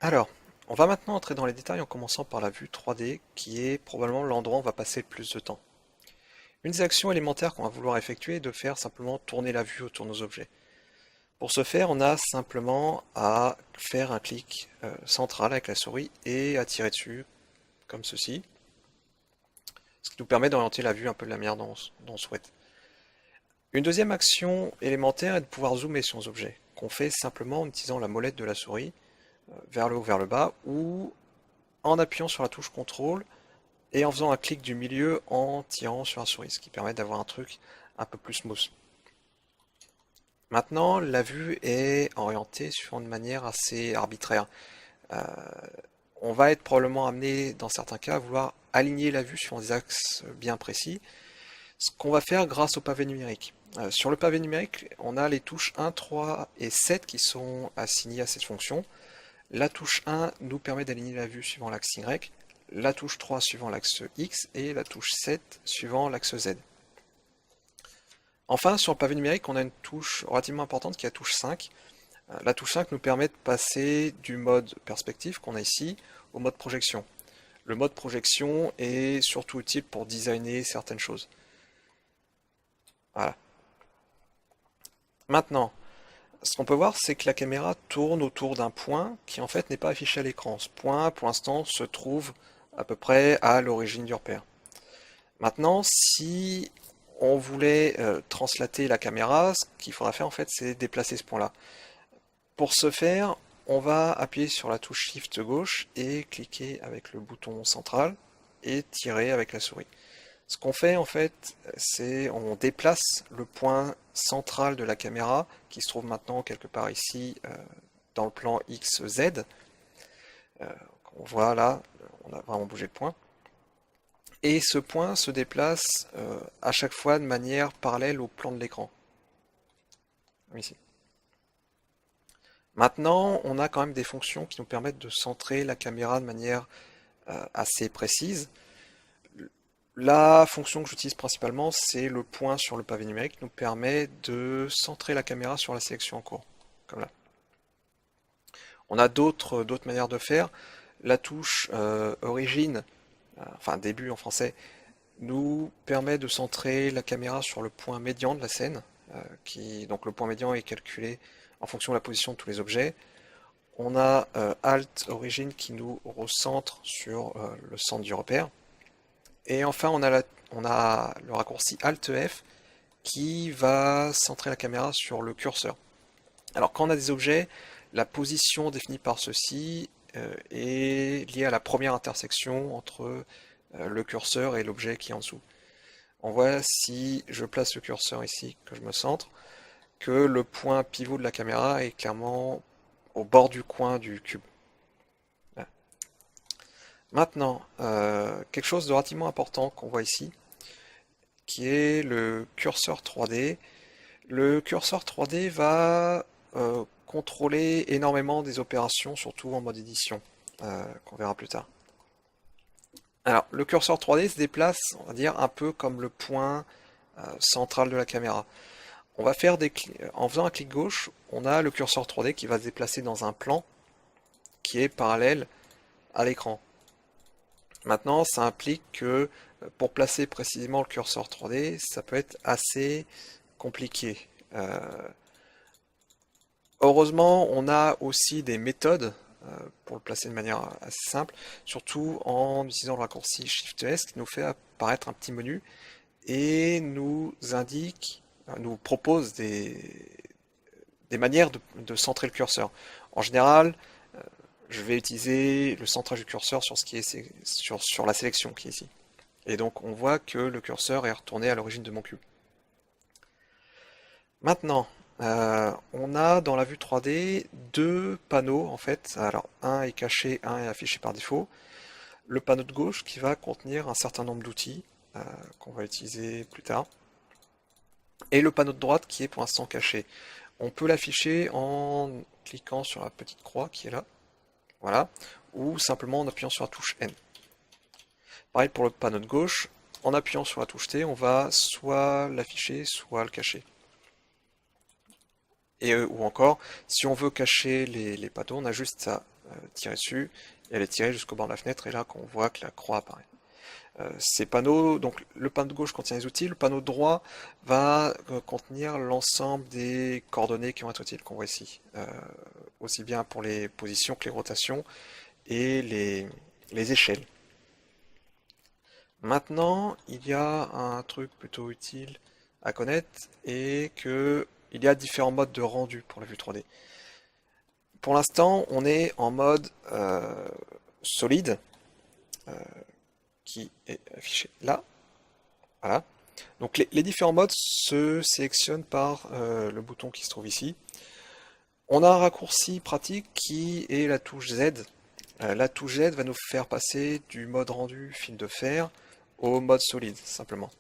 Alors, on va maintenant entrer dans les détails en commençant par la vue 3D, qui est probablement l'endroit où on va passer le plus de temps. Une des actions élémentaires qu'on va vouloir effectuer est de faire simplement tourner la vue autour de nos objets. Pour ce faire, on a simplement à faire un clic central avec la souris et à tirer dessus, comme ceci, ce qui nous permet d'orienter la vue un peu de la manière dont on souhaite. Une deuxième action élémentaire est de pouvoir zoomer sur nos objets, qu'on fait simplement en utilisant la molette de la souris, vers le haut, vers le bas, ou en appuyant sur la touche contrôle et en faisant un clic du milieu en tirant sur la souris, ce qui permet d'avoir un truc un peu plus smooth. Maintenant, la vue est orientée sur une manière assez arbitraire. Euh, on va être probablement amené, dans certains cas, à vouloir aligner la vue sur des axes bien précis, ce qu'on va faire grâce au pavé numérique. Sur le pavé numérique, on a les touches 1, 3 et 7 qui sont assignées à cette fonction. La touche 1 nous permet d'aligner la vue suivant l'axe Y, la touche 3 suivant l'axe X et la touche 7 suivant l'axe Z. Enfin, sur le pavé numérique, on a une touche relativement importante qui est la touche 5. La touche 5 nous permet de passer du mode perspective qu'on a ici au mode projection. Le mode projection est surtout utile pour designer certaines choses. Voilà. Maintenant, ce qu'on peut voir, c'est que la caméra tourne autour d'un point qui en fait n'est pas affiché à l'écran. Ce point, pour l'instant, se trouve à peu près à l'origine du repère. Maintenant, si on voulait translater la caméra, ce qu'il faudra faire en fait, c'est déplacer ce point-là. Pour ce faire, on va appuyer sur la touche Shift gauche et cliquer avec le bouton central et tirer avec la souris. Ce qu'on fait en fait, c'est on déplace le point central de la caméra qui se trouve maintenant quelque part ici dans le plan XZ. On voit là, on a vraiment bougé le point. Et ce point se déplace à chaque fois de manière parallèle au plan de l'écran. Ici. Maintenant, on a quand même des fonctions qui nous permettent de centrer la caméra de manière assez précise. La fonction que j'utilise principalement, c'est le point sur le pavé numérique, qui nous permet de centrer la caméra sur la sélection en cours, comme là. On a d'autres manières de faire. La touche origine, enfin début en français, nous permet de centrer la caméra sur le point médian de la scène, donc le point médian est calculé en fonction de la position de tous les objets. On a Alt Origine qui nous recentre sur le centre du repère. Et enfin, on a le raccourci Alt F qui va centrer la caméra sur le curseur. Alors quand on a des objets, la position définie par ceci est liée à la première intersection entre le curseur et l'objet qui est en dessous. On voit si je place le curseur ici, que je me centre, que le point pivot de la caméra est clairement au bord du coin du cube. Là. Maintenant, quelque chose de relativement important qu'on voit ici, qui est le curseur 3D. Le curseur 3D va contrôler énormément des opérations, surtout en mode édition, qu'on verra plus tard. Alors, le curseur 3D se déplace, on va dire, un peu comme le point central de la caméra. On va faire en faisant un clic gauche, on a le curseur 3D qui va se déplacer dans un plan qui est parallèle à l'écran. Maintenant, ça implique que pour placer précisément le curseur 3D, ça peut être assez compliqué. Heureusement, on a aussi des méthodes pour le placer de manière assez simple, surtout en utilisant le raccourci Shift S qui nous fait apparaître un petit menu et nous propose des manières de centrer le curseur. En général, je vais utiliser le centrage du curseur sur ce qui est sur la sélection qui est ici. Et donc on voit que le curseur est retourné à l'origine de mon cube. Maintenant, on a dans la vue 3D deux panneaux en fait. Alors un est caché, un est affiché par défaut. Le panneau de gauche qui va contenir un certain nombre d'outils qu'on va utiliser plus tard. Et le panneau de droite qui est pour l'instant caché. On peut l'afficher en cliquant sur la petite croix qui est là. Voilà. Ou simplement en appuyant sur la touche N. Pareil pour le panneau de gauche. En appuyant sur la touche T, on va soit l'afficher, soit le cacher. Et ou encore, si on veut cacher les panneaux, on a juste à tirer dessus, et elle est tirée jusqu'au bord de la fenêtre, et là qu'on voit que la croix apparaît. Ces panneaux, donc le panneau de gauche contient les outils, le panneau droit va contenir l'ensemble des coordonnées qui vont être utiles, qu'on voit ici. Aussi bien pour les positions que les rotations et les échelles. Maintenant, il y a un truc plutôt utile à connaître, et que il y a différents modes de rendu pour la vue 3D. Pour l'instant, on est en mode solide, qui est affiché là. Voilà. Donc les différents modes se sélectionnent par le bouton qui se trouve ici. On a un raccourci pratique qui est la touche Z. La touche Z va nous faire passer du mode rendu fil de fer au mode solide, simplement.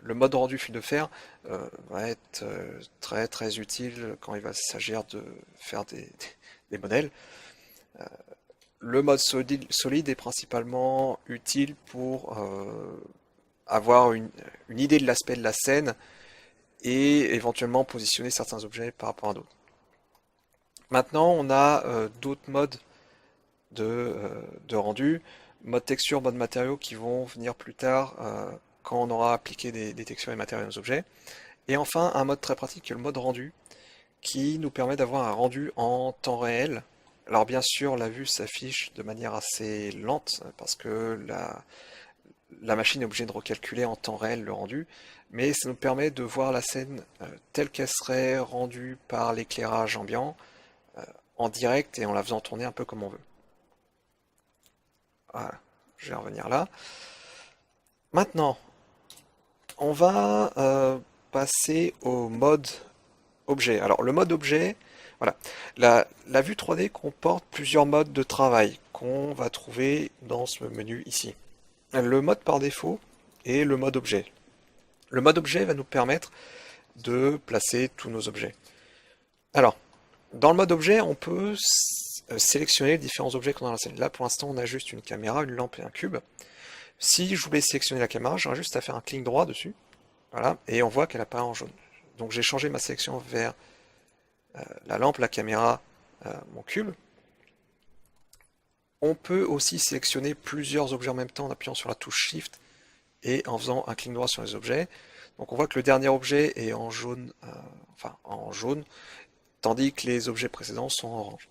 Le mode rendu fil de fer va être très très utile quand il va s'agir de faire des modèles. Le mode solide est principalement utile pour avoir une idée de l'aspect de la scène et éventuellement positionner certains objets par rapport à d'autres. Maintenant, on a d'autres modes de rendu, mode texture, mode matériaux qui vont venir plus tard quand on aura appliqué des textures et matériaux aux objets. Et enfin, un mode très pratique qui est le mode rendu, qui nous permet d'avoir un rendu en temps réel. Alors bien sûr, la vue s'affiche de manière assez lente, parce que la machine est obligée de recalculer en temps réel le rendu, mais ça nous permet de voir la scène telle qu'elle serait rendue par l'éclairage ambiant, en direct et en la faisant tourner un peu comme on veut. Voilà, je vais revenir là. Maintenant, on va passer au mode objet. Alors le mode objet, voilà, la vue 3D comporte plusieurs modes de travail qu'on va trouver dans ce menu ici. Le mode par défaut est le mode objet. Le mode objet va nous permettre de placer tous nos objets. Alors, dans le mode objet, on peut sélectionner les différents objets qu'on a dans la scène. Là, pour l'instant, on a juste une caméra, une lampe et un cube. Si je voulais sélectionner la caméra, j'aurais juste à faire un clic droit dessus. Voilà, et on voit qu'elle apparaît en jaune. Donc j'ai changé ma sélection vers la lampe, la caméra, mon cube. On peut aussi sélectionner plusieurs objets en même temps en appuyant sur la touche Shift et en faisant un clic droit sur les objets. Donc on voit que le dernier objet est en jaune, tandis que les objets précédents sont en orange.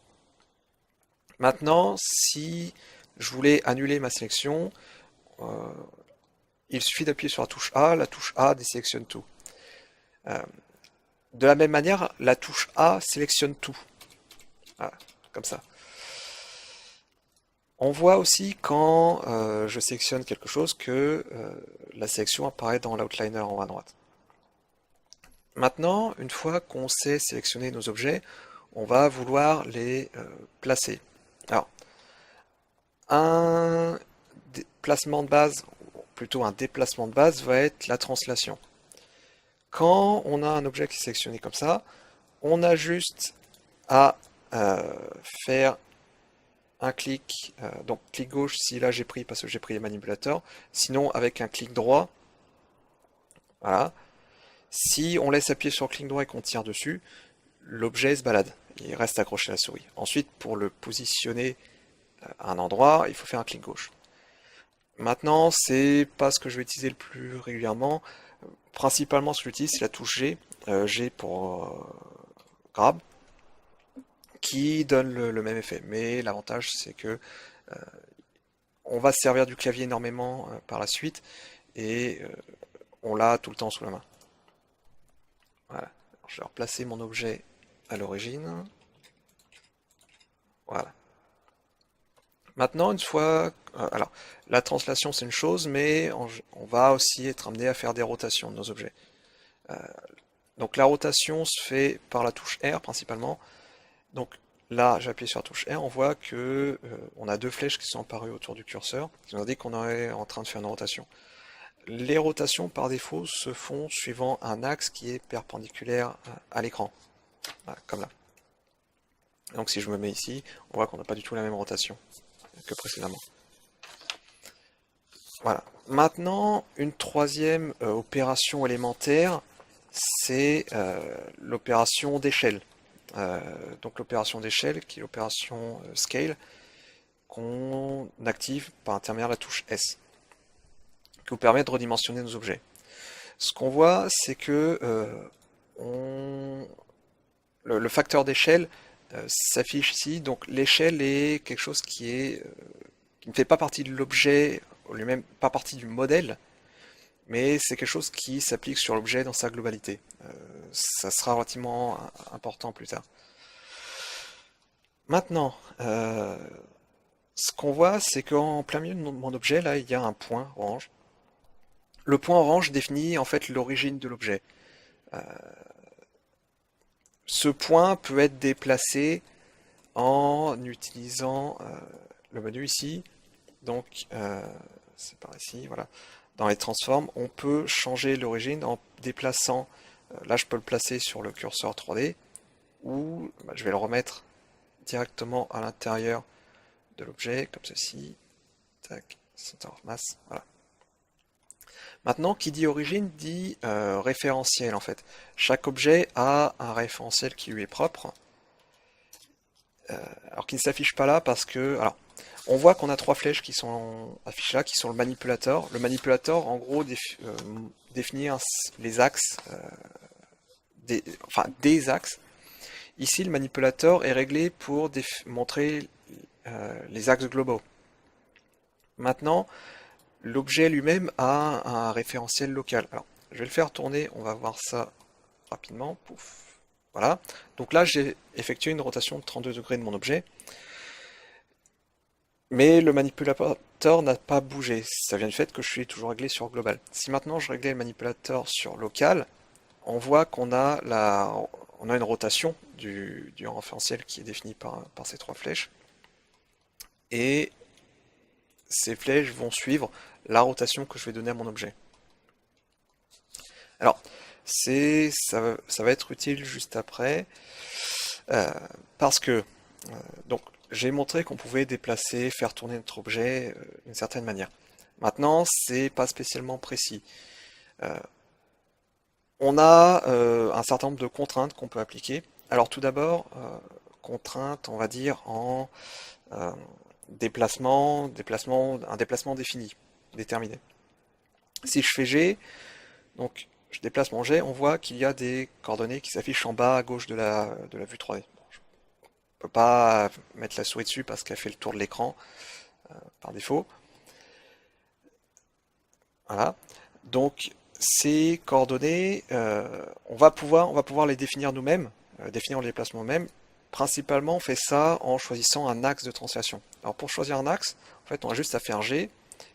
Maintenant, si je voulais annuler ma sélection, il suffit d'appuyer sur la touche A désélectionne tout. De la même manière, la touche A sélectionne tout. Voilà, comme ça. On voit aussi quand je sélectionne quelque chose que la sélection apparaît dans l'outliner en haut à droite. Maintenant, une fois qu'on sait sélectionner nos objets, on va vouloir les placer. Alors, un placement de base, plutôt un déplacement de base, va être la translation. Quand on a un objet qui est sélectionné comme ça, on a juste à faire un clic, donc clic gauche si là j'ai pris parce que j'ai pris les manipulateurs, sinon avec un clic droit, voilà. Si on laisse appuyer sur le clic droit et qu'on tire dessus, l'objet se balade, il reste accroché à la souris. Ensuite, pour le positionner à un endroit, il faut faire un clic gauche. Maintenant, c'est pas ce que je vais utiliser le plus régulièrement. Principalement, ce que j'utilise, c'est la touche G, G pour grab, qui donne le même effet. Mais l'avantage, c'est que on va se servir du clavier énormément par la suite, et on l'a tout le temps sous la main. Voilà. Alors, je vais replacer mon objet à l'origine. Voilà. Maintenant, une fois... alors, la translation, c'est une chose, mais on va aussi être amené à faire des rotations de nos objets. Donc la rotation se fait par la touche R, principalement. Donc là, j'appuie sur la touche R, on voit que on a deux flèches qui sont apparues autour du curseur, qui nous indiquent qu'on est en train de faire une rotation. Les rotations, par défaut, se font suivant un axe qui est perpendiculaire à l'écran. Voilà, comme là. Donc si je me mets ici, on voit qu'on n'a pas du tout la même rotation que précédemment. Voilà. Maintenant, une troisième opération élémentaire, c'est l'opération d'échelle. donc l'opération d'échelle, qui est l'opération scale, qu'on active par intermédiaire de la touche S, qui vous permet de redimensionner nos objets. Ce qu'on voit, c'est que le facteur d'échelle s'affiche ici. Donc l'échelle est quelque chose qui ne fait pas partie de l'objet lui-même, pas partie du modèle, mais c'est quelque chose qui s'applique sur l'objet dans sa globalité. Ça sera relativement important plus tard. Maintenant, ce qu'on voit, c'est qu'en plein milieu de mon objet, là, il y a un point orange. Le point orange définit en fait l'origine de l'objet. Ce point peut être déplacé en utilisant le menu ici. Donc, c'est par ici, voilà. Dans les transforms, on peut changer l'origine en déplaçant, là je peux le placer sur le curseur 3D, ou je vais le remettre directement à l'intérieur de l'objet, comme ceci. Tac, center of mass, voilà. Maintenant, qui dit origine dit référentiel en fait. Chaque objet a un référentiel qui lui est propre, alors qui ne s'affiche pas là parce que, alors, on voit qu'on a trois flèches qui sont affichées là, qui sont le manipulateur. Le manipulateur, en gros, définit les axes, des axes. Ici, le manipulateur est réglé pour montrer les axes globaux. Maintenant, l'objet lui-même a un référentiel local. Alors, je vais le faire tourner, on va voir ça rapidement. Pouf. Voilà. Donc là, j'ai effectué une rotation de 32 degrés de mon objet. Mais le manipulateur n'a pas bougé. Ça vient du fait que je suis toujours réglé sur global. Si maintenant je réglais le manipulateur sur local, on voit qu'on a une rotation du référentiel qui est défini par ces trois flèches. Et ces flèches vont suivre la rotation que je vais donner à mon objet. Alors, ça va être utile juste après, parce que donc j'ai montré qu'on pouvait déplacer, faire tourner notre objet d'une certaine manière. Maintenant, c'est pas spécialement précis. On a un certain nombre de contraintes qu'on peut appliquer. Alors tout d'abord, contraintes, on va dire, en un déplacement défini, déterminé. Si je fais G, donc je déplace mon jet, on voit qu'il y a des coordonnées qui s'affichent en bas à gauche de la vue 3D. Bon, je ne peux pas mettre la souris dessus parce qu'elle fait le tour de l'écran par défaut. Voilà. Donc ces coordonnées, on va pouvoir les définir nous-mêmes, définir le déplacement nous-mêmes. Principalement, on fait ça en choisissant un axe de translation. Alors pour choisir un axe, en fait, on a juste à faire G,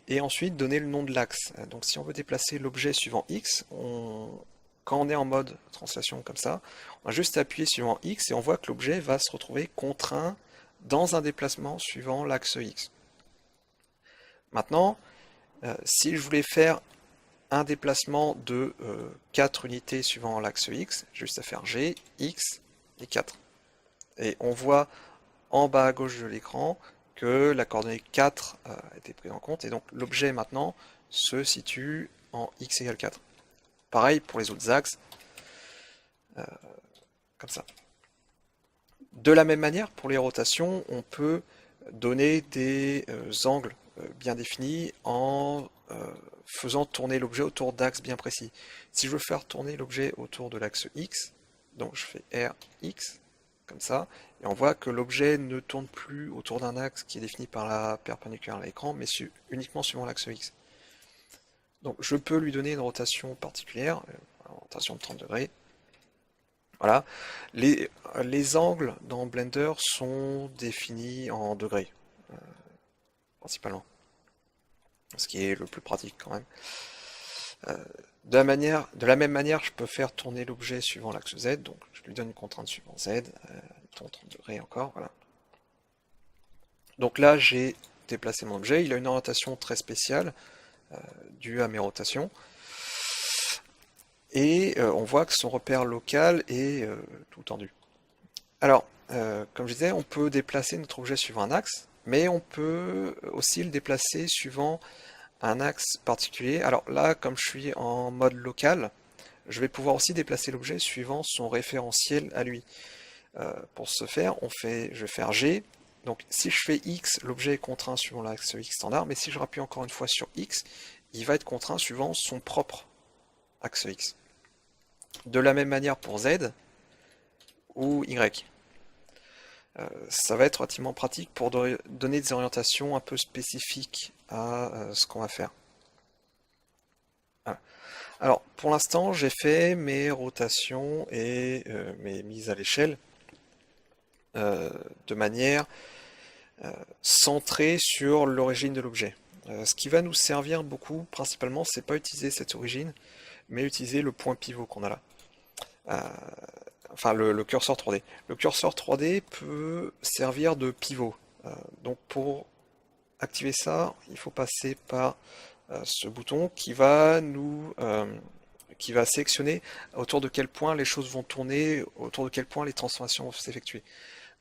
et ensuite donner le nom de l'axe. Donc si on veut déplacer l'objet suivant X, quand on est en mode translation comme ça, on a juste à appuyer suivant X et on voit que l'objet va se retrouver contraint dans un déplacement suivant l'axe X. Maintenant, si je voulais faire un déplacement de 4 unités suivant l'axe X, juste à faire G, X et 4. Et on voit en bas à gauche de l'écran que la coordonnée 4 a été prise en compte, et donc l'objet maintenant se situe en x égale 4. Pareil pour les autres axes, comme ça. De la même manière, pour les rotations, on peut donner des angles bien définis en faisant tourner l'objet autour d'axes bien précis. Si je veux faire tourner l'objet autour de l'axe X, donc je fais RX, comme ça, et on voit que l'objet ne tourne plus autour d'un axe qui est défini par la perpendiculaire à l'écran, mais uniquement suivant l'axe X. Donc je peux lui donner une rotation particulière, une rotation de 30 degrés. Voilà. Les angles dans Blender sont définis en degrés, principalement. Ce qui est le plus pratique quand même. De la même manière, je peux faire tourner l'objet suivant l'axe Z, donc je lui donne une contrainte suivant Z, 30 degrés encore, voilà. Donc là, j'ai déplacé mon objet, il a une orientation très spéciale, due à mes rotations, et on voit que son repère local est tout tendu. Alors, comme je disais, on peut déplacer notre objet suivant un axe, mais on peut aussi le déplacer suivant un axe particulier. Alors là, comme je suis en mode local, je vais pouvoir aussi déplacer l'objet suivant son référentiel à lui. Pour ce faire, je vais faire G. Donc si je fais X, l'objet est contraint suivant l'axe X standard, mais si je rappuie encore une fois sur X, il va être contraint suivant son propre axe X. De la même manière pour Z ou Y. Ça va être relativement pratique pour donner des orientations un peu spécifiques à ce qu'on va faire. Voilà. Alors, pour l'instant, j'ai fait mes rotations et mes mises à l'échelle de manière centrée sur l'origine de l'objet. Ce qui va nous servir beaucoup, principalement, c'est pas utiliser cette origine, mais utiliser le point pivot qu'on a là. Enfin, le curseur 3D. Le curseur 3D peut servir de pivot. Donc, pour activer ça, il faut passer par ce bouton qui va sélectionner autour de quel point les choses vont tourner, autour de quel point les transformations vont s'effectuer.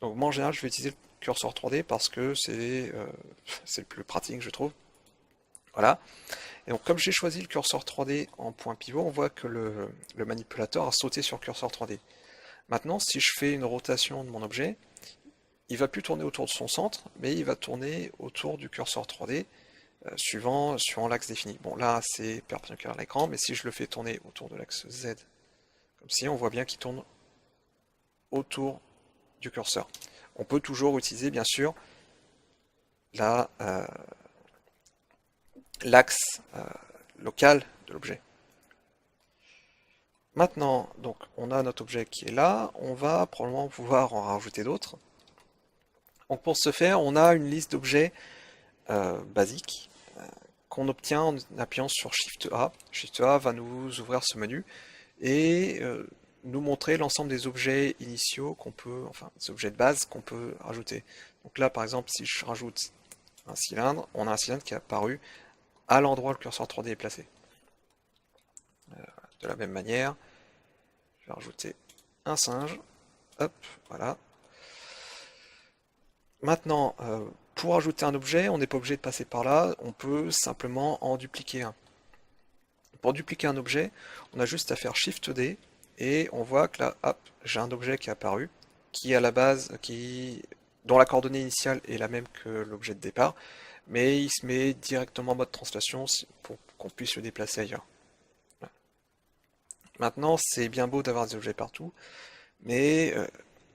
Donc moi en général je vais utiliser le curseur 3D parce que c'est le plus pratique je trouve. Voilà. Et donc comme j'ai choisi le curseur 3D en point pivot, on voit que le manipulateur a sauté sur le curseur 3D. Maintenant si je fais une rotation de mon objet, il va plus tourner autour de son centre, mais il va tourner autour du curseur 3D suivant l'axe défini. Bon là c'est perpendiculaire à l'écran, mais si je le fais tourner autour de l'axe Z, comme si on voit bien qu'il tourne autour du curseur. On peut toujours utiliser bien sûr l'axe local de l'objet. Maintenant, donc on a notre objet qui est là, on va probablement pouvoir en rajouter d'autres. Donc pour ce faire, on a une liste d'objets basiques qu'on obtient en appuyant sur Shift A. Shift A va nous ouvrir ce menu et nous montrer l'ensemble des objets initiaux enfin des objets de base qu'on peut rajouter. Donc là par exemple si je rajoute un cylindre, on a un cylindre qui est apparu à l'endroit où le curseur 3D est placé. De la même manière, je vais rajouter un singe, hop, voilà. Maintenant, pour ajouter un objet, on n'est pas obligé de passer par là, on peut simplement en dupliquer un. Pour dupliquer un objet, on a juste à faire Shift D, et on voit que là, hop, j'ai un objet qui est apparu, qui à la base, dont la coordonnée initiale est la même que l'objet de départ, mais il se met directement en mode translation pour qu'on puisse le déplacer ailleurs. Voilà. Maintenant, c'est bien beau d'avoir des objets partout, mais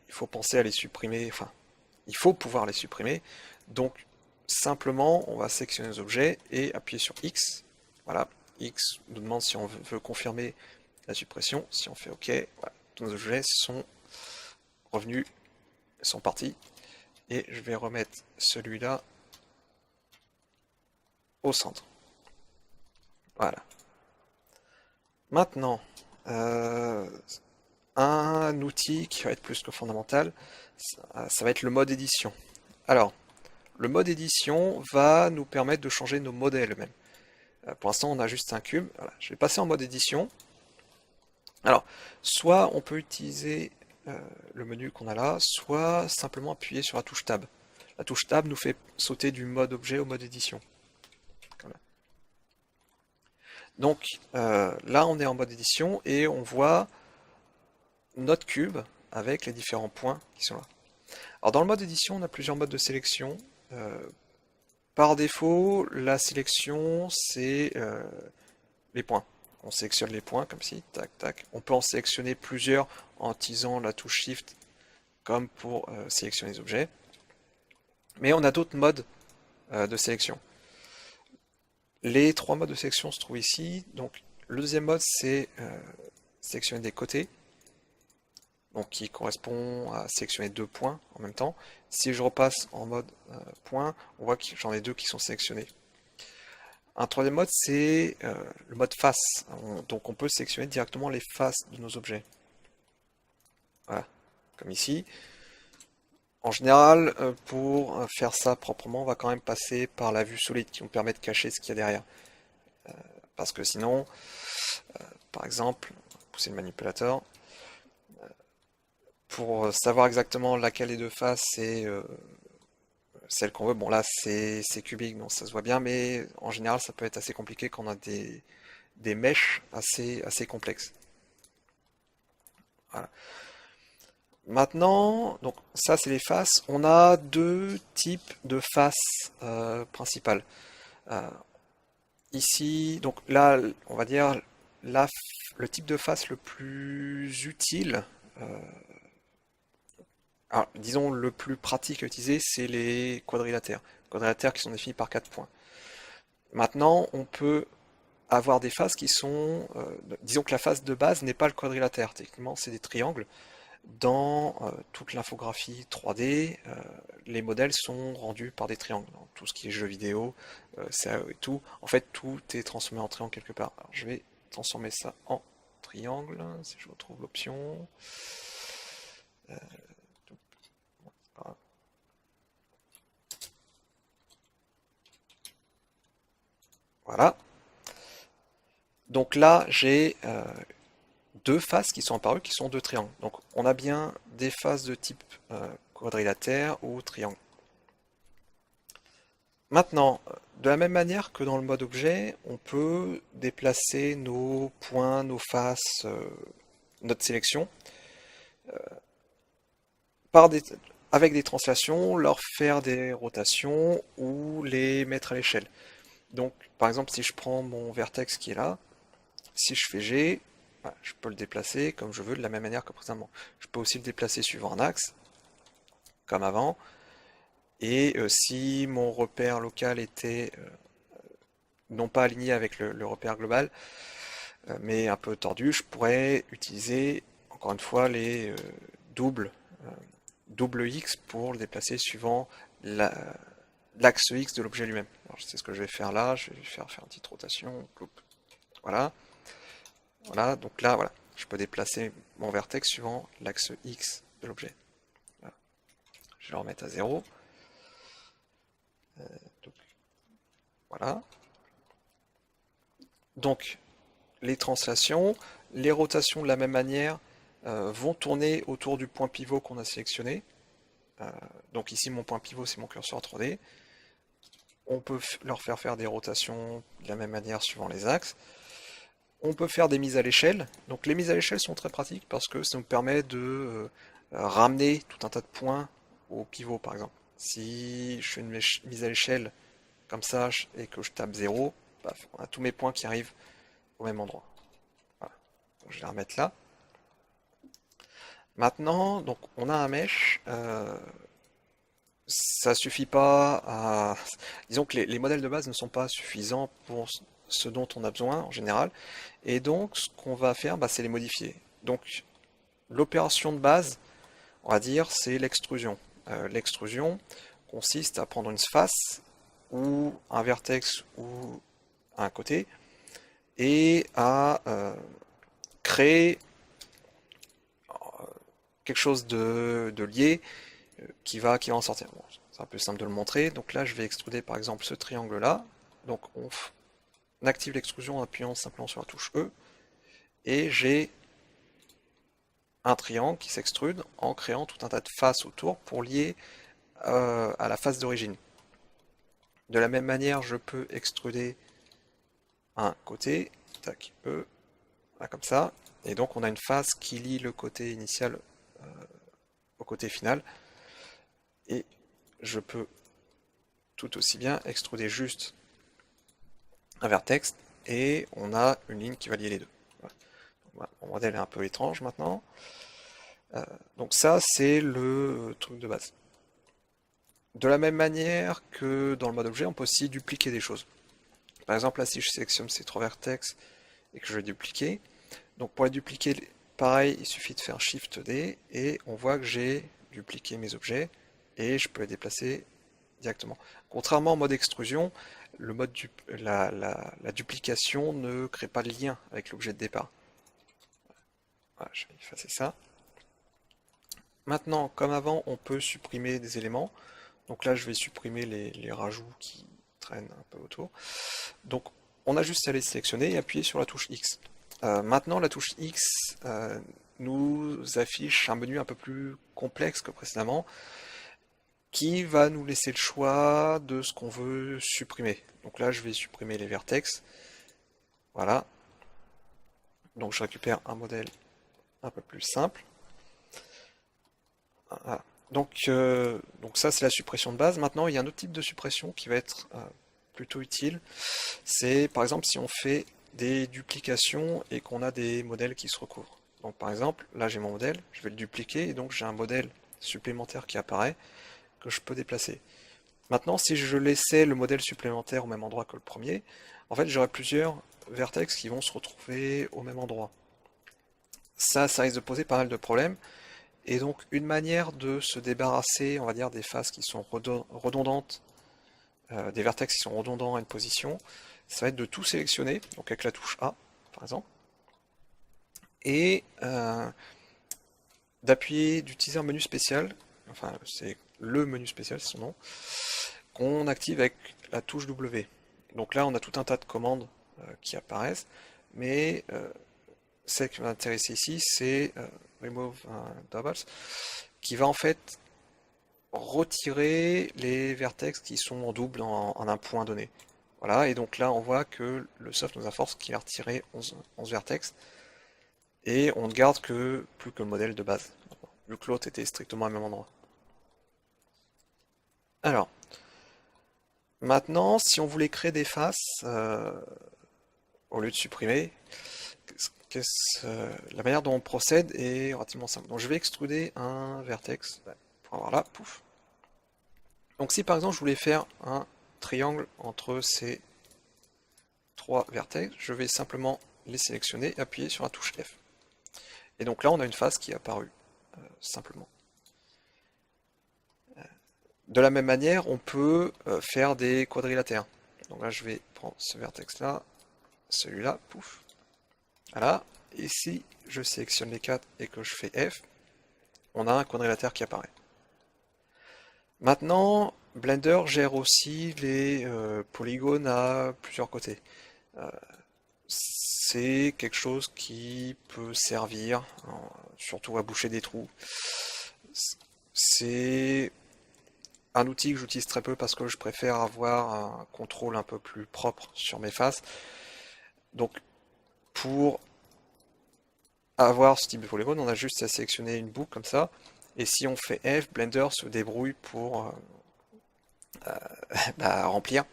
il faut penser à les supprimer, enfin, il faut pouvoir les supprimer, donc simplement, on va sélectionner les objets et appuyer sur X, voilà, X nous demande si on veut confirmer la suppression, si on fait OK, voilà, tous nos objets sont revenus, sont partis, et je vais remettre celui-là au centre. Voilà. Maintenant, un outil qui va être plus que fondamental, ça va être le mode édition. Alors, le mode édition va nous permettre de changer nos modèles même. Pour l'instant, on a juste un cube. Voilà. Je vais passer en mode édition. Alors, soit on peut utiliser le menu qu'on a là, soit simplement appuyer sur la touche Tab. La touche Tab nous fait sauter du mode objet au mode édition. Voilà. Donc là, on est en mode édition et on voit notre cube avec les différents points qui sont là. Alors dans le mode édition, on a plusieurs modes de sélection. Par défaut, la sélection, c'est les points. On sélectionne les points comme ci, tac, tac. On peut en sélectionner plusieurs en utilisant la touche Shift comme pour sélectionner les objets. Mais on a d'autres modes de sélection. Les trois modes de sélection se trouvent ici. Donc le deuxième mode, c'est sélectionner des côtés, donc qui correspond à sélectionner deux points en même temps. Si je repasse en mode point, on voit que j'en ai deux qui sont sélectionnés. Un troisième mode, c'est le mode face. Donc on peut sélectionner directement les faces de nos objets. Voilà, comme ici. En général, pour faire ça proprement, on va quand même passer par la vue solide qui nous permet de cacher ce qu'il y a derrière. Parce que sinon, par exemple, pousser le manipulateur, pour savoir exactement laquelle des deux faces c'est celle qu'on veut. Bon là c'est cubique, donc ça se voit bien, mais en général ça peut être assez compliqué quand on a des mèches assez complexes. Voilà. Maintenant, donc ça c'est les faces. On a deux types de faces principales. Euh, Ici, donc là, on va dire le type de face le plus utile, euh, alors, disons le plus pratique à utiliser, c'est les quadrilatères. Quadrilatères qui sont définis par 4 points. Maintenant, on peut avoir des faces qui sont, disons que la face de base n'est pas le quadrilatère. Techniquement, c'est des triangles. Dans toute l'infographie 3D, les modèles sont rendus par des triangles. Dans tout ce qui est jeux vidéo, CAE et tout, en fait, tout est transformé en triangle quelque part. Alors, je vais transformer ça en triangle, si je retrouve l'option. Voilà. Donc là, j'ai deux faces qui sont apparues, qui sont deux triangles. Donc on a bien des faces de type quadrilatère ou triangle. Maintenant, de la même manière que dans le mode objet, on peut déplacer nos points, nos faces, notre sélection, par des, avec des translations, leur faire des rotations ou les mettre à l'échelle. Donc, par exemple, si je prends mon vertex qui est là, si je fais G, voilà, je peux le déplacer comme je veux de la même manière que précédemment. Je peux aussi le déplacer suivant un axe, comme avant. Et si mon repère local était non pas aligné avec le repère global, mais un peu tordu, je pourrais utiliser encore une fois les doubles, euh, double X pour le déplacer suivant l'axe X de l'objet lui-même. Alors c'est ce que je vais faire là, je vais faire une petite rotation, ploup. Voilà, voilà, donc là voilà, je peux déplacer mon vertex suivant l'axe X de l'objet. Voilà. Je vais le remettre à 0. Donc, voilà. Donc les translations, les rotations de la même manière vont tourner autour du point pivot qu'on a sélectionné. Donc ici mon point pivot c'est mon curseur 3D. On peut leur faire des rotations de la même manière suivant les axes. On peut faire des mises à l'échelle. Donc les mises à l'échelle sont très pratiques parce que ça nous permet de ramener tout un tas de points au pivot par exemple. Si je fais une mise à l'échelle comme ça et que je tape 0, paf, on a tous mes points qui arrivent au même endroit. Voilà. Donc, je vais les remettre là. Maintenant, donc on a un mesh. Ça suffit pas à. Disons que les modèles de base ne sont pas suffisants pour ce dont on a besoin en général. Et donc, ce qu'on va faire, bah, c'est les modifier. Donc, l'opération de base, on va dire, c'est l'extrusion. L'extrusion consiste à prendre une face ou un vertex ou un côté et à créer quelque chose de lié qui va en sortir. Bon, c'est un peu simple de le montrer. Donc là, je vais extruder par exemple ce triangle-là. Donc on active l'extrusion en appuyant simplement sur la touche E. Et j'ai un triangle qui s'extrude en créant tout un tas de faces autour pour lier à la face d'origine. De la même manière, je peux extruder un côté, tac, E, là, comme ça. Et donc on a une face qui lie le côté initial au côté final. Et je peux tout aussi bien extruder juste un vertex et on a une ligne qui va lier les deux. Voilà. Mon modèle est un peu étrange maintenant. Donc ça, c'est le truc de base. De la même manière que dans le mode objet, on peut aussi dupliquer des choses. Par exemple, là, si je sélectionne ces trois vertex et que je vais dupliquer, donc pour les dupliquer, pareil, il suffit de faire Shift D et on voit que j'ai dupliqué mes objets et je peux les déplacer directement. Contrairement au mode extrusion, le mode la duplication ne crée pas de lien avec l'objet de départ. Voilà, je vais effacer ça. Maintenant, comme avant, on peut supprimer des éléments. Donc là, je vais supprimer les rajouts qui traînent un peu autour. Donc, on a juste à les sélectionner et appuyer sur la touche X. Maintenant, la touche X nous affiche un menu un peu plus complexe que précédemment, qui va nous laisser le choix de ce qu'on veut supprimer. Donc là, je vais supprimer les vertex. Voilà. Donc je récupère un modèle un peu plus simple. Voilà. Donc ça c'est la suppression de base. Maintenant il y a un autre type de suppression qui va être plutôt utile. C'est par exemple si on fait des duplications et qu'on a des modèles qui se recouvrent. Donc par exemple, là j'ai mon modèle, je vais le dupliquer et donc j'ai un modèle supplémentaire qui apparaît que je peux déplacer. Maintenant, si je laissais le modèle supplémentaire au même endroit que le premier, en fait j'aurais plusieurs vertex qui vont se retrouver au même endroit. Ça risque de poser pas mal de problèmes. Et donc une manière de se débarrasser, on va dire, des faces qui sont redondantes, des vertex qui sont redondants à une position, ça va être de tout sélectionner, donc avec la touche A par exemple, et d'utiliser un menu spécial, enfin c'est le menu spécial, c'est son nom, qu'on active avec la touche W. Donc là on a tout un tas de commandes qui apparaissent, mais celle qui va m'intéresser ici, c'est Remove Doubles, qui va en fait retirer les vertex qui sont en double en un point donné. Voilà, et donc là on voit que le soft nous inforce qu'il a retiré 11 vertex, et on ne garde que plus que le modèle de base, vu que l'autre était strictement au même endroit. Alors, maintenant, si on voulait créer des faces, au lieu de supprimer, la manière dont on procède est relativement simple. Donc je vais extruder un vertex, pour avoir là, pouf. Donc si par exemple je voulais faire un triangle entre ces trois vertex, je vais simplement les sélectionner et appuyer sur la touche F. Et donc là on a une face qui est apparue, simplement. De la même manière, on peut faire des quadrilatères. Donc là je vais prendre ce vertex là, celui-là, pouf. Voilà, et si je sélectionne les 4 et que je fais F, on a un quadrilatère qui apparaît. Maintenant, Blender gère aussi les polygones à plusieurs côtés. C'est quelque chose qui peut servir, surtout à boucher des trous. C'est un outil que j'utilise très peu parce que je préfère avoir un contrôle un peu plus propre sur mes faces. Donc, pour avoir ce type de polygone, on a juste à sélectionner une boucle comme ça. Et si on fait F, Blender se débrouille pour remplir.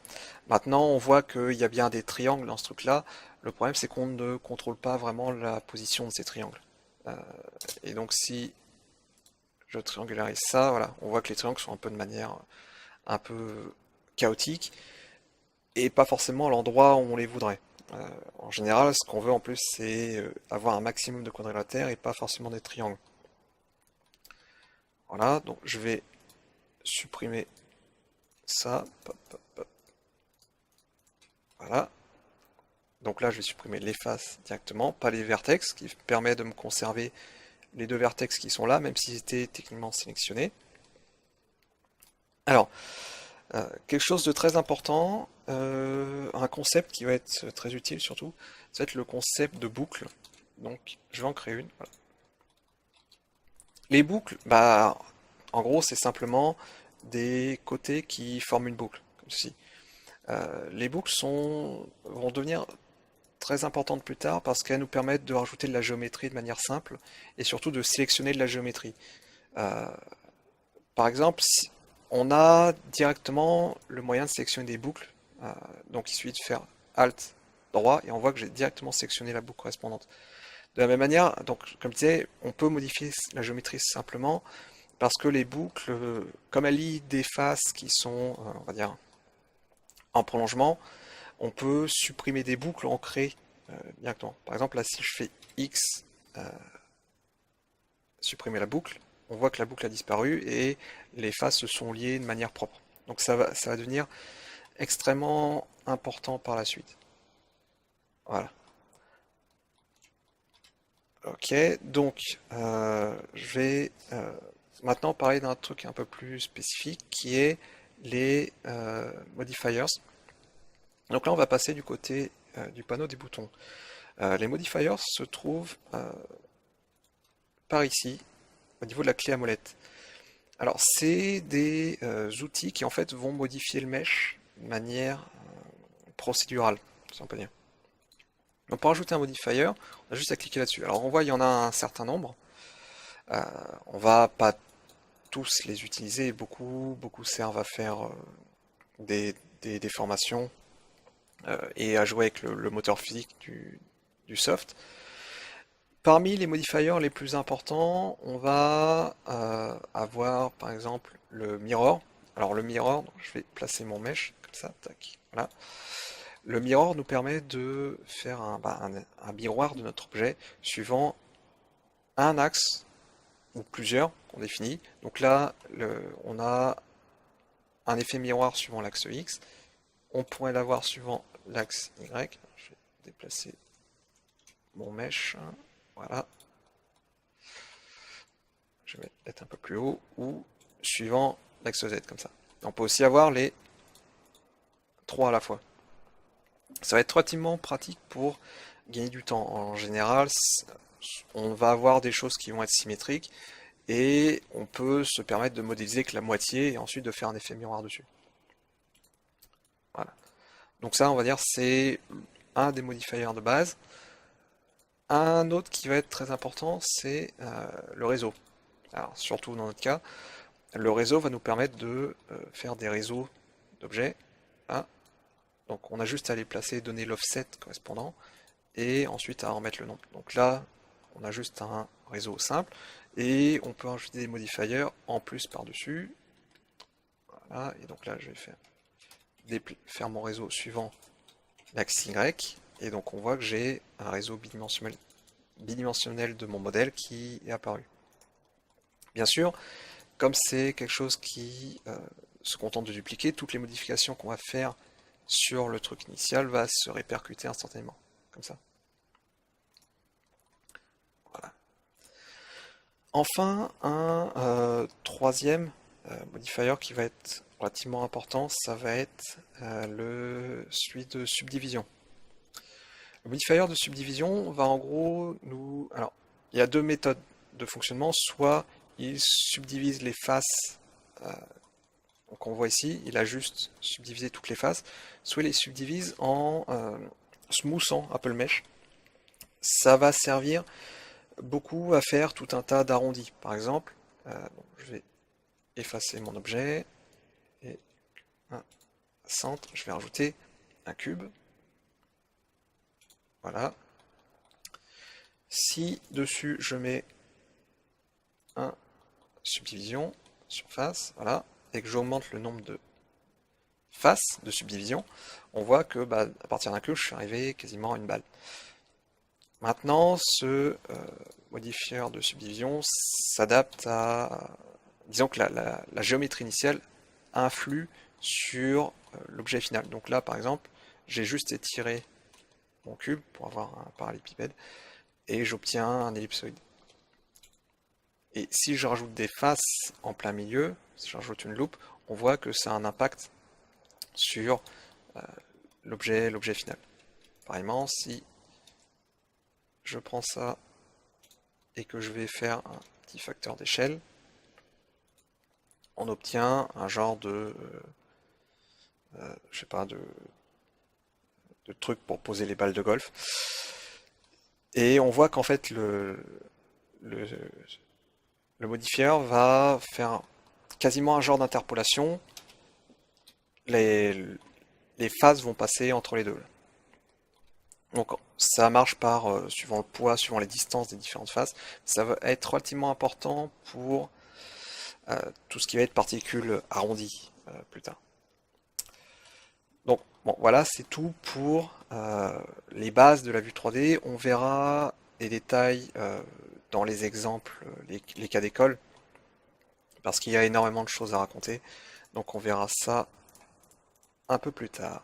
Maintenant, on voit qu'il y a bien des triangles dans ce truc-là. Le problème, c'est qu'on ne contrôle pas vraiment la position de ces triangles. Et donc, si je triangularise ça, voilà, on voit que les triangles sont un peu de manière un peu chaotique et pas forcément à l'endroit où on les voudrait. En général, ce qu'on veut en plus, c'est avoir un maximum de quadrilatères et pas forcément des triangles. Voilà, donc je vais supprimer ça. Pop, pop, pop. Voilà. Donc là, je vais supprimer les faces directement, pas les vertex, ce qui permet de me conserver les deux vertex qui sont là, même s'ils étaient techniquement sélectionnés. Alors, quelque chose de très important, un concept qui va être très utile surtout, ça va être le concept de boucle. Donc, je vais en créer une. Voilà. Les boucles, bah, en gros, c'est simplement des côtés qui forment une boucle, comme ceci. Les boucles vont devenir très importantes plus tard parce qu'elles nous permettent de rajouter de la géométrie de manière simple et surtout de sélectionner de la géométrie. Euh, Par exemple, si on a directement le moyen de sélectionner des boucles, donc il suffit de faire Alt droit et on voit que j'ai directement sélectionné la boucle correspondante. De la même manière, donc comme je disais, on peut modifier la géométrie simplement parce que les boucles, comme elles lient des faces qui sont, on va dire, en prolongement, on peut supprimer des boucles, en créer directement. Par exemple, là, si je fais X, supprimer la boucle, on voit que la boucle a disparu et les faces se sont liées de manière propre. Donc ça va devenir extrêmement important par la suite. Voilà. Ok, donc je vais maintenant parler d'un truc un peu plus spécifique qui est les modifiers. Donc là on va passer du côté du panneau des boutons. Les modifiers se trouvent par ici, au niveau de la clé à molette. Alors c'est des outils qui en fait vont modifier le mesh de manière procédurale, si on peut dire. Donc pour ajouter un modifier, on a juste à cliquer là-dessus. Alors on voit il y en a un certain nombre. On va pas tous les utiliser, beaucoup servent à faire des déformations et à jouer avec le moteur physique du soft. Parmi les modifiers les plus importants, on va avoir par exemple le mirror. Alors le mirror, je vais placer mon mesh comme ça, tac, voilà. Le mirror nous permet de faire un miroir de notre objet suivant un axe ou plusieurs qu'on définit. Donc là, on a un effet miroir suivant l'axe X. On pourrait l'avoir suivant l'axe Y. Je vais déplacer mon mesh. Voilà. Je vais mettre un peu plus haut. Ou suivant l'axe Z, comme ça. On peut aussi avoir les trois à la fois. Ça va être relativement pratique pour gagner du temps. En général, on va avoir des choses qui vont être symétriques et on peut se permettre de modéliser que la moitié et ensuite de faire un effet miroir dessus. Voilà. Donc ça, on va dire, c'est un des modifiers de base. Un autre qui va être très important, c'est le réseau. Alors, surtout dans notre cas, le réseau va nous permettre de faire des réseaux d'objets. Hein. Donc on a juste à les placer, donner l'offset correspondant, et ensuite à en mettre le nombre. Donc là, on a juste un réseau simple, et on peut ajouter des modifiers en plus par-dessus. Voilà, et donc là, je vais faire mon réseau suivant l'axe Y, et donc on voit que j'ai un réseau bidimensionnel de mon modèle qui est apparu. Bien sûr, comme c'est quelque chose qui se contente de dupliquer, toutes les modifications qu'on va faire sur le truc initial va se répercuter instantanément, comme ça. Voilà. Enfin, un troisième modifier qui va être relativement important, ça va être celui de subdivision. Le modifier de subdivision va en gros nous... Alors, il y a deux méthodes de fonctionnement, soit il subdivise les faces, donc on voit ici, il a juste subdivisé toutes les faces, soit il les subdivise en smoothant un peu le mesh. Ça va servir beaucoup à faire tout un tas d'arrondis. Par exemple, je vais effacer mon objet, et un centre, je vais rajouter un cube. Voilà. Si dessus je mets un subdivision, surface, voilà, et que j'augmente le nombre de faces de subdivision, on voit que à partir d'un cube, je suis arrivé quasiment à une balle. Maintenant, ce modifier de subdivision s'adapte à... Disons que la géométrie initiale influe sur l'objet final. Donc là, par exemple, j'ai juste étiré mon cube pour avoir un parallélépipède, et j'obtiens un ellipsoïde. Et si je rajoute des faces en plein milieu, si je rajoute une loupe, on voit que ça a un impact sur l'objet final. Pareillement, si je prends ça et que je vais faire un petit facteur d'échelle, on obtient un genre de je sais pas, de truc pour poser les balles de golf. Et on voit qu'en fait le modifier va faire quasiment un genre d'interpolation. Les phases vont passer entre les deux. Donc ça marche par, suivant le poids, suivant les distances des différentes phases. Ça va être relativement important pour tout ce qui va être particules arrondies plus tard. Donc bon, voilà, c'est tout pour les bases de la vue 3D. On verra des détails dans les exemples, les cas d'école, parce qu'il y a énormément de choses à raconter. Donc on verra ça un peu plus tard.